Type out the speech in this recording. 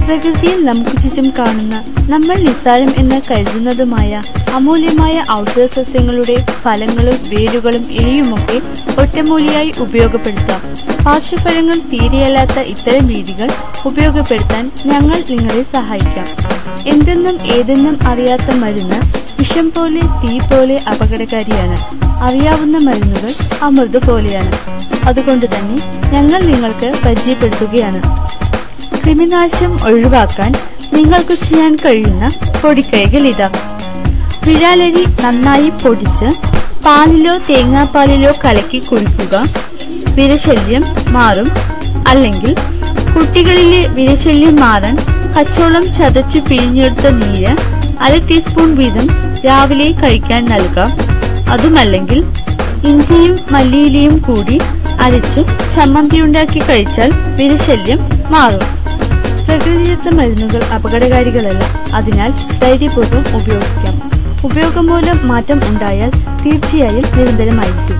പ്രകൃതിയിൽ നമുക്ക് ചുറ്റും കാണുന്ന നമ്മൾ നിസ്സാരം എന്ന് കരുതുന്നതുമായ അമൂല്യമായ ഔഷധ സസ്യങ്ങളുടെ ഫലങ്ങളും വേരുകളും ഇലയുമൊക്കെ ഒറ്റമൂലിയായി ഉപയോഗപ്പെടുത്താം. പാർശ്വഫലങ്ങൾ തീരെയല്ലാത്ത ഇത്തരം രീതികൾ ഉപയോഗപ്പെടുത്താൻ ഞങ്ങൾ നിങ്ങളെ സഹായിക്കാം. എന്തെന്നും ഏതെന്നും അറിയാത്ത മരുന്ന് വിഷം പോലെ, തീ പോലെ അപകടകാരിയാണ്. അറിയാവുന്ന മരുന്നുകൾ അമൃത് പോലെയാണ്. അതുകൊണ്ട് തന്നെ ഞങ്ങൾ നിങ്ങൾക്ക് പരിചയപ്പെടുത്തുകയാണ്. കൃമിനാശം ഒഴിവാക്കാൻ നിങ്ങൾക്ക് ചെയ്യാൻ കഴിയുന്ന പൊടിക്കൈകൾ ഇതാ. വിഴാലരി നന്നായി പൊടിച്ച് പാലിലോ തേങ്ങാപ്പാലിലോ കലക്കി കുടിക്കുക. വിരശല്യം മാറും. അല്ലെങ്കിൽ കുട്ടികളിലെ വിരശല്യം മാറാൻ കച്ചോളം ചതച്ചു പിഴിഞ്ഞെടുത്ത നീര് 1/2 ടീസ്പൂൺ വീതം രാവിലെ കഴിക്കാൻ നൽകാം. അതുമല്ലെങ്കിൽ ഇഞ്ചിയും മല്ലിയിലയും കൂടി അരച്ചു ചമ്മന്തിയുണ്ടാക്കി കഴിച്ചാൽ വിരശല്യം മാറും. പ്രകൃതിദത്ത മരുന്നുകൾ അപകടകാരികളല്ല. അതിനാൽ ധൈര്യപൂർവ്വം ഉപയോഗിക്കാം. ഉപയോഗം മൂലം മാറ്റം ഉണ്ടായാൽ തീർച്ചയായും നിരന്തരമായിരിക്കും.